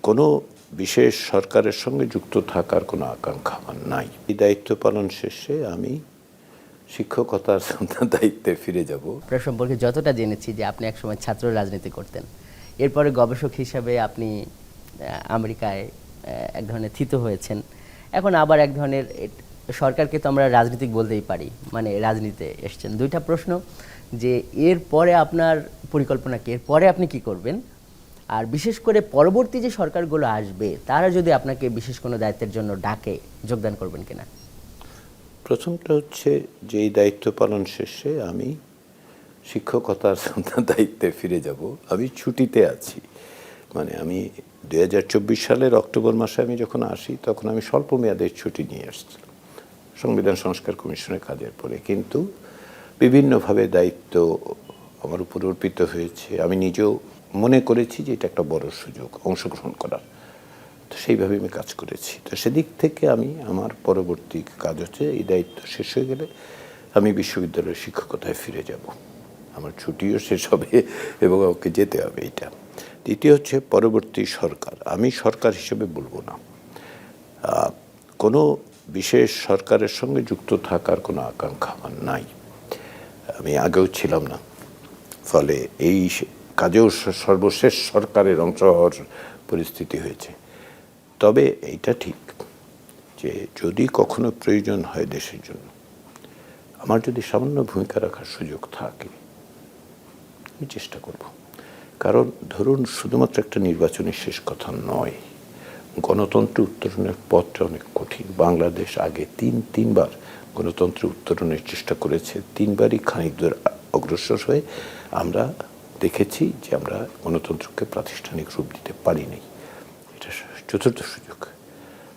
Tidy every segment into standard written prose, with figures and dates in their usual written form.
কোনো বিশেষ সরকারের সঙ্গে যুক্ত থাকার কোনো আকাঙ্ক্ষা আমার নাই। এই দায়িত্ব পালন শেষে আমি শিক্ষকতার দায়িত্বে ফিরে যাব। আপনার সম্পর্কে যতটা জেনেছি যে আপনি একসময় ছাত্র রাজনীতি করতেন, এরপরে গবেষক হিসাবে আপনি আমেরিকায় এক ধরনের থিত হয়েছেন, এখন আবার এক ধরনের সরকারকে তো আমরা রাজনীতিক বলতেই পারি, মানে রাজনীতিতে এসছেন। দুইটা প্রশ্ন, যে এর পরে আপনার পরিকল্পনা কি, এর পরে আপনি কি করবেন, আর বিশেষ করে পরবর্তী যে সরকারগুলো আসবে তারা যদি আপনাকে বিশেষ কোনো দায়িত্বের জন্য ডাকে, যোগদান করবেন কিনা? প্রথমটা হচ্ছে যে এই দায়িত্ব পালন শেষে আমি শিক্ষকতার দায়িত্বে ফিরে যাব। আমি ছুটিতে আছি, মানে আমি 2024 সালের অক্টোবর মাসে আমি যখন আসি তখন আমি স্বল্প মেয়াদের ছুটি নিয়ে আসছিলাম সংবিধান সংস্কার কমিশনের কাজের পরে, কিন্তু বিভিন্নভাবে দায়িত্ব আমার উপর অর্পিত হয়েছে। আমি নিজেও মনে করেছি যে এটা একটা বড় সুযোগ অংশগ্রহণ করার, তো সেইভাবে আমি কাজ করেছি। তো সেদিক থেকে আমি আমার পরবর্তী কাজ হচ্ছে এই দায়িত্ব শেষ হয়ে গেলে আমি বিশ্ববিদ্যালয়ের শিক্ষকতায় ফিরে যাব। আমার ছুটিও শেষ হবে এবং আমাকে যেতে হবে। এটা দ্বিতীয় হচ্ছে পরবর্তী সরকার। আমি সরকার হিসেবে বলবো না, কোনো বিশেষ সরকারের সঙ্গে যুক্ত থাকার কোনো আকাঙ্ক্ষা আমার নাই। আমি আগেও ছিলাম না, ফলে এই কাজেও সর্বশেষ সরকারের অংশ হওয়ার পরিস্থিতি হয়েছে। তবে এইটা ঠিক যে যদি কখনো প্রয়োজন হয় দেশের জন্য, আমার যদি সামান্য ভূমিকা রাখার সুযোগ থাকে আমি চেষ্টা করব। কারণ ধরুন শুধুমাত্র একটা নির্বাচনের শেষ কথা নয়, গণতন্ত্র উত্তরণের পথটা অনেক কঠিন। বাংলাদেশ আগে তিনবার গণতন্ত্র উত্তরণের চেষ্টা করেছে, তিনবারই খানিক দূর অগ্রসর হয়ে আমরা দেখেছি যে আমরা গণতন্ত্রকে প্রাতিষ্ঠানিক রূপ দিতে পারি নাই। এটা চতুর্থ সুযোগ,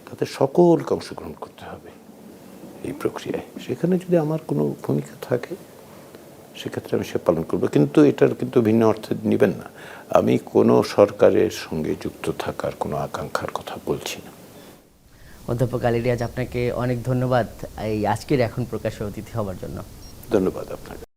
তাদের সকলকে অংশগ্রহণ করতে হবে এই প্রক্রিয়ায়। সেখানে যদি আমার কোনো ভূমিকা থাকে সেক্ষেত্রে আমি সে পালন করবো, কিন্তু এটার কিন্তু ভিন্ন অর্থে নেবেন না আমি কোনো সরকারের সঙ্গে যুক্ত থাকার কোনো আকাঙ্ক্ষার কথা বলছি না। অধ্যাপক আলী রিয়াজ, আপনাকে অনেক ধন্যবাদ এই আজকের এখন প্রকাশের অতিথি হওয়ার জন্য। ধন্যবাদ আপনাকে।